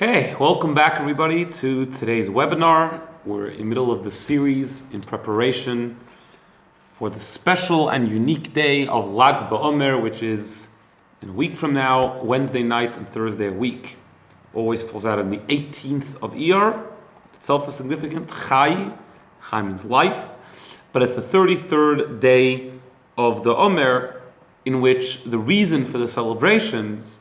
Okay, welcome back everybody to today's webinar. We're in the middle of the series in preparation for the special and unique day of Lag BaOmer, which is in a week from now, Wednesday night and Thursday a week. Always falls out on the 18th of Iyar. Itself is significant. Chai means life, but it's the 33rd day of the Omer, in which the reason for the celebrations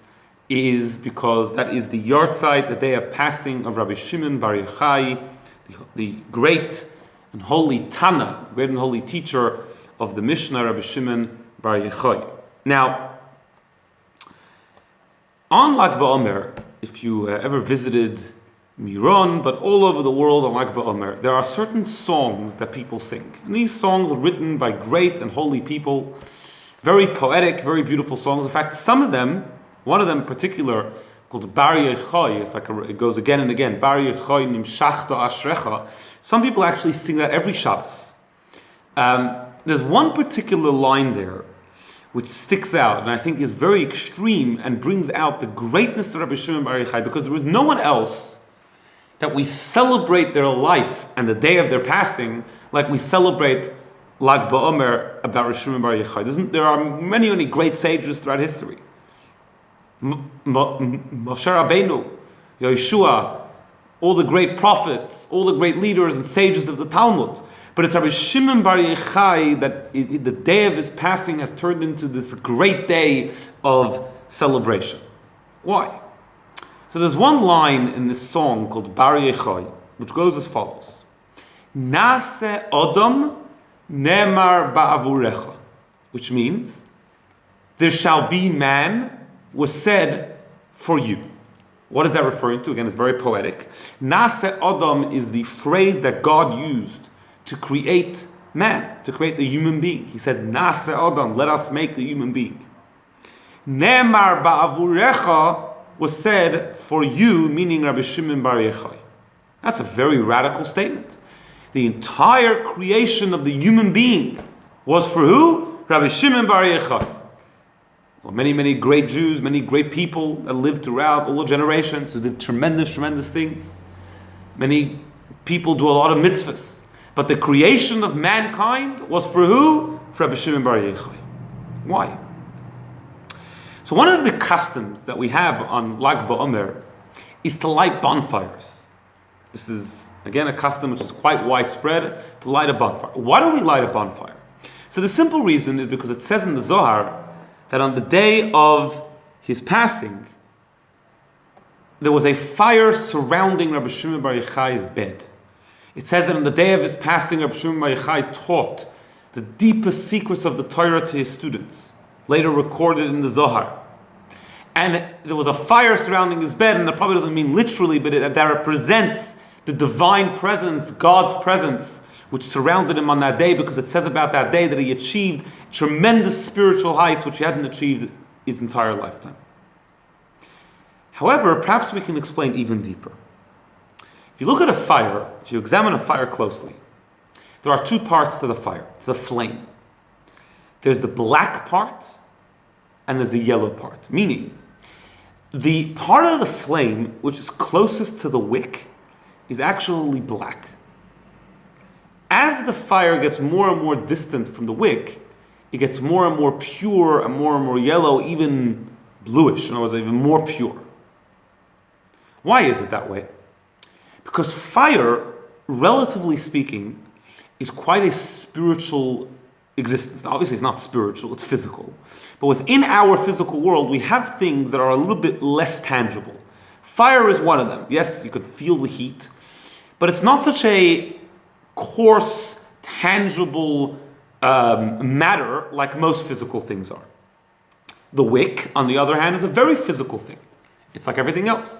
is because that is the yahrzeit, the day of passing of Rabbi Shimon Bar Yochai, the great and holy Tana, great and holy teacher of the Mishnah, Rabbi Shimon Bar Yochai. Now, on Lag BaOmer, if you ever visited Miron, but all over the world on Lag BaOmer, there are certain songs that people sing. And these songs are written by great and holy people, very poetic, very beautiful songs. In fact, some of them, one of them in particular, called Bar Yochai, it goes again and again, Bar Yochai nimshachta ashrecha. Some people actually sing that every Shabbos. There's one particular line there which sticks out, and I think is very extreme and brings out the greatness of Rabbi Shimon Bar Yochai, because there is no one else that we celebrate their life and the day of their passing like we celebrate Lag BaOmer about Rabbi Shimon Bar Yochai. There are many, many great sages throughout history. Moshe Rabbeinu, Yeshua, all the great prophets, all the great leaders and sages of the Talmud. But it's Rabbi Shimon Bar Yochai that the day of his passing has turned into this great day of celebration. Why? So there's one line in this song called Bar Yochai, which goes as follows: Nase Odom Nemar Ba'avurecha, which means, there shall be man, was said for you. What is that referring to? Again, it's very poetic. Nase Adam is the phrase that God used to create man, to create the human being. He said, Nase Adam, let us make the human being. Nemar Ba'avurecha was said for you, meaning Rabbi Shimon Bar Yochai. That's a very radical statement. The entire creation of the human being was for who? Rabbi Shimon Bar Yochai. Well, many, many great Jews, many great people that lived throughout all the generations who did tremendous, tremendous things. Many people do a lot of mitzvahs. But the creation of mankind was for who? For Rabbi Shimon Bar Yochai. Why? So one of the customs that we have on Lag BaOmer is to light bonfires. This is, again, a custom which is quite widespread, to light a bonfire. Why do we light a bonfire? So the simple reason is because it says in the Zohar that on the day of his passing, there was a fire surrounding Rabbi Shimon Bar Yochai's bed. It says that on the day of his passing, Rabbi Shimon Bar Yochai taught the deepest secrets of the Torah to his students, later recorded in the Zohar. And there was a fire surrounding his bed, and that probably doesn't mean literally, but that represents the divine presence, God's presence, which surrounded him on that day, because it says about that day that he achieved tremendous spiritual heights which he hadn't achieved his entire lifetime. However, perhaps we can explain even deeper. If you look at a fire, if you examine a fire closely, there are two parts to the fire, to the flame. There's the black part and there's the yellow part, meaning the part of the flame which is closest to the wick is actually black. As the fire gets more and more distant from the wick, it gets more and more pure and more yellow, even bluish, in other words, even more pure. Why is it that way? Because fire, relatively speaking, is quite a spiritual existence. Now, obviously, it's not spiritual, it's physical. But within our physical world, we have things that are a little bit less tangible. Fire is one of them. Yes, you could feel the heat, but it's not such a coarse, tangible matter like most physical things are. The wick, on the other hand, is a very physical thing. It's like everything else.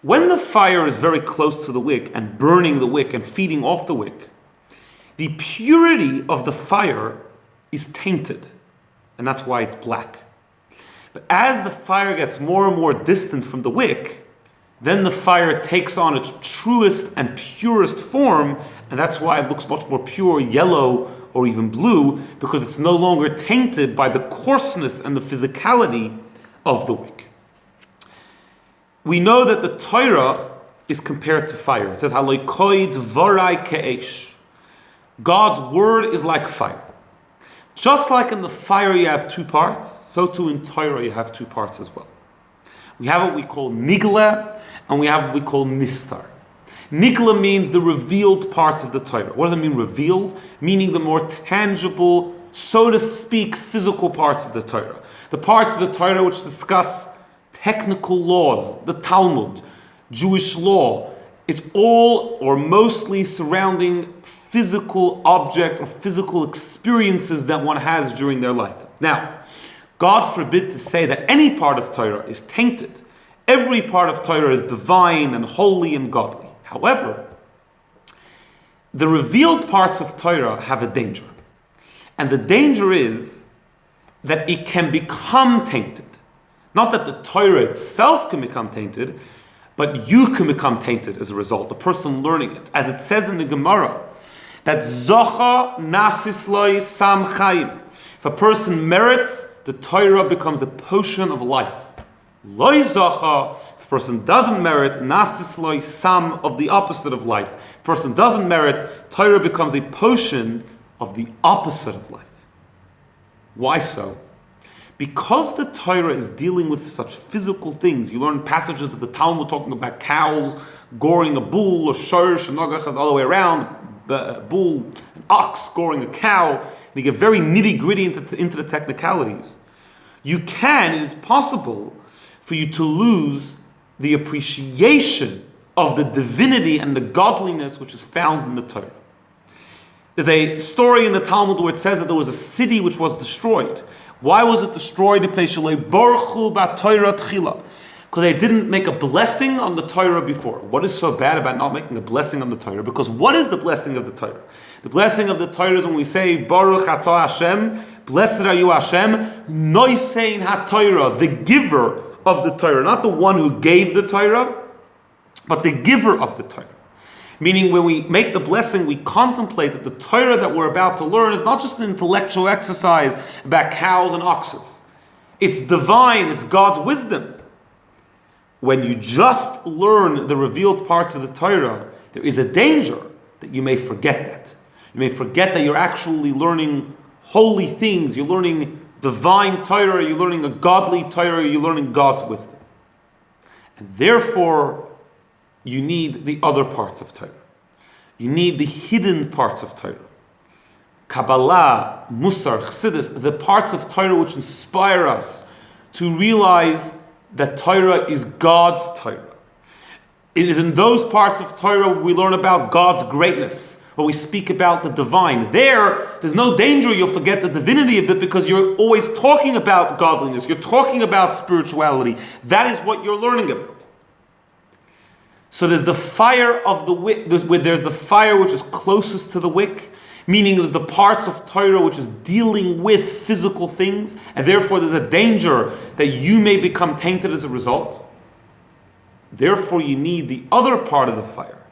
When the fire is very close to the wick and burning the wick and feeding off the wick, the purity of the fire is tainted, and that's why it's black. But as the fire gets more and more distant from the wick, then the fire takes on its truest and purest form, and that's why it looks much more pure, yellow, or even blue, because it's no longer tainted by the coarseness and the physicality of the wick. we know that the Torah is compared to fire. It says, "Halokoi dvarai ke'esh." God's word is like fire. Just like in the fire you have two parts, so too in Torah you have two parts as well. We have what we call nigla, and we have what we call nistar. Nigla means the revealed parts of the Torah. What does it mean, revealed? Meaning the more tangible, so to speak, physical parts of the Torah. The parts of the Torah which discuss technical laws, the Talmud, Jewish law. It's all or mostly surrounding physical object or physical experiences that one has during their lifetime. Now, God forbid to say that any part of Torah is tainted. Every part of Torah is divine and holy and godly. However, the revealed parts of Torah have a danger. And the danger is that it can become tainted. Not that the Torah itself can become tainted, but you can become tainted as a result, the person learning it. As it says in the Gemara, that Zocha nasisloi sam chayim. If a person merits, the Torah becomes a potion of life. Loi Zocha, if a person doesn't merit, nasisloi sam, of the opposite of life. If a person doesn't merit, Torah becomes a potion of the opposite of life. Why so? Because the Torah is dealing with such physical things. You learn passages of the Talmud talking about cows goring a bull, or shorish, and nagach, the other way around, a bull, an ox goring a cow, and you get very nitty-gritty into the technicalities. It is possible for you to lose the appreciation of the divinity and the godliness which is found in the Torah. There's a story in the Talmud where it says that there was a city which was destroyed. Why was it destroyed? Because they didn't make a blessing on the Torah before. What is so bad about not making a blessing on the Torah? Because what is the blessing of the Torah? The blessing of the Torah is when we say, Baruch atah Hashem, blessed are you Hashem, noisein ha-Torah, the giver of the Torah. Not the one who gave the Torah, but the giver of the Torah. Meaning when we make the blessing, we contemplate that the Torah that we're about to learn is not just an intellectual exercise about cows and oxes. It's divine, it's God's wisdom. When you just learn the revealed parts of the Torah, there is a danger that you may forget that. You may forget that you're actually learning holy things, you're learning divine Torah, you're learning a godly Torah, you're learning God's wisdom. And therefore, you need the other parts of Torah. You need the hidden parts of Torah. Kabbalah, Musar, Chassidus, the parts of Torah which inspire us to realize that Torah is God's Torah. It is in those parts of Torah we learn about God's greatness, where we speak about the divine. There's no danger you'll forget the divinity of it because you're always talking about godliness, you're talking about spirituality. That is what you're learning about. So there's the fire of the wick, there's the fire which is closest to the wick, meaning there's the parts of Torah which is dealing with physical things, and therefore there's a danger that you may become tainted as a result. Therefore you need the other part of the fire,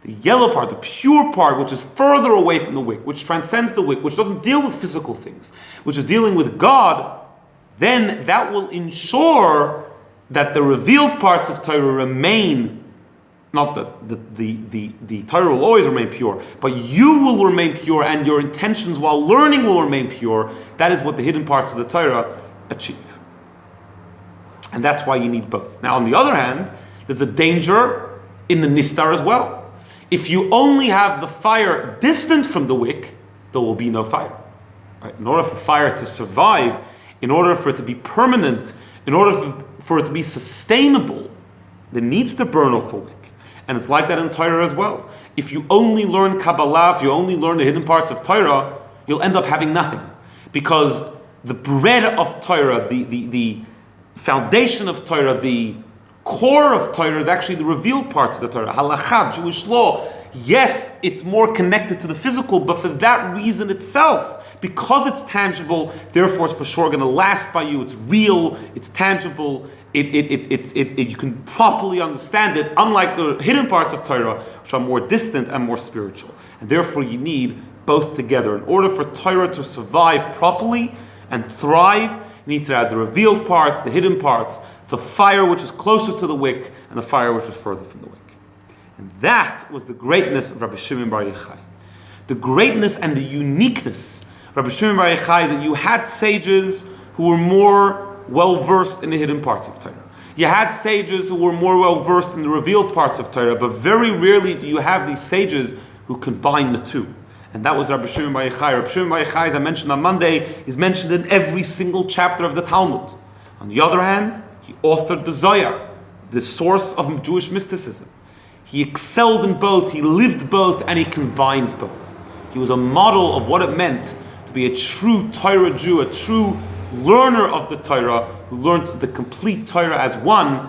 the yellow part, the pure part, which is further away from the wick, which transcends the wick, which doesn't deal with physical things, which is dealing with God. Then that will ensure that the revealed parts of Torah remain. Not that the Torah will always remain pure, but you will remain pure and your intentions while learning will remain pure. That is what the hidden parts of the Torah achieve. And that's why you need both. Now, on the other hand, there's a danger in the nistar as well. If you only have the fire distant from the wick, there will be no fire. Right? In order for fire to survive, in order for it to be permanent, in order for it to be sustainable, it needs to burn off the wick. And it's like that in Torah as well. If you only learn Kabbalah, if you only learn the hidden parts of Torah, you'll end up having nothing. Because the bread of Torah, the foundation of Torah, the core of Torah is actually the revealed parts of the Torah. Halakha, Jewish law. Yes, it's more connected to the physical, but for that reason itself, because it's tangible, therefore it's for sure going to last by you. It's real, it's tangible, you can properly understand it, unlike the hidden parts of Torah, which are more distant and more spiritual. And therefore you need both together. In order for Torah to survive properly and thrive, you need to have the revealed parts, the hidden parts, the fire which is closer to the wick and the fire which is further from the wick. And that was the greatness of Rabbi Shimon Bar Yochai. The greatness and the uniqueness of Rabbi Shimon Bar Yochai is that you had sages who were more well-versed in the hidden parts of Torah. You had sages who were more well-versed in the revealed parts of Torah, but very rarely do you have these sages who combine the two. And that was Rabbi Shimon Bar Yochai. Rabbi Shimon Bar Yochai, as I mentioned on Monday, is mentioned in every single chapter of the Talmud. On the other hand, he authored the Zohar, the source of Jewish mysticism. He excelled in both, he lived both, and he combined both. He was a model of what it meant to be a true Torah Jew, a true learner of the Torah, who learned the complete Torah as one,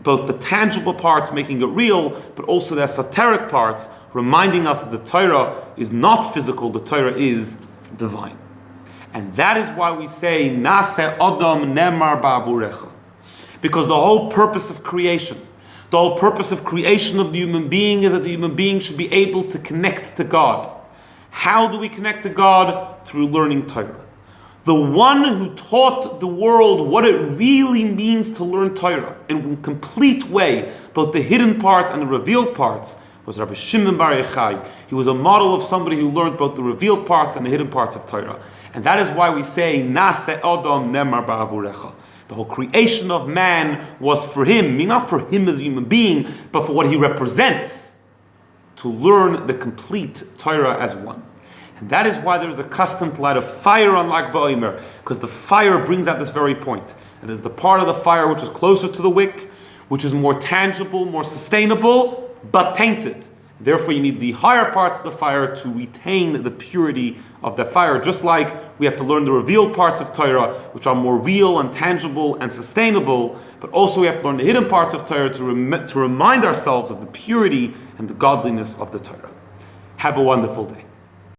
both the tangible parts making it real, but also the esoteric parts, reminding us that the Torah is not physical, the Torah is divine. And that is why we say, Naseh Adam Nemar Ba'avurecha. Because the whole purpose of creation, the whole purpose of creation of the human being is that the human being should be able to connect to God. How do we connect to God? Through learning Torah. The one who taught the world what it really means to learn Torah in a complete way, both the hidden parts and the revealed parts, was Rabbi Shimon Bar Yochai. He was a model of somebody who learned both the revealed parts and the hidden parts of Torah. And that is why we say, Naseh Adam Nemar Ba'avurecha. The whole creation of man was for him, I mean not for him as a human being, but for what he represents, to learn the complete Torah as one. And that is why there is a custom to light a fire on Lag BaOmer, because the fire brings out this very point. It is the part of the fire which is closer to the wick, which is more tangible, more sustainable, but tainted. Therefore, you need the higher parts of the fire to retain the purity of the fire. Just like we have to learn the revealed parts of Torah, which are more real and tangible and sustainable, but also we have to learn the hidden parts of Torah to remind ourselves of the purity and the godliness of the Torah. Have a wonderful day.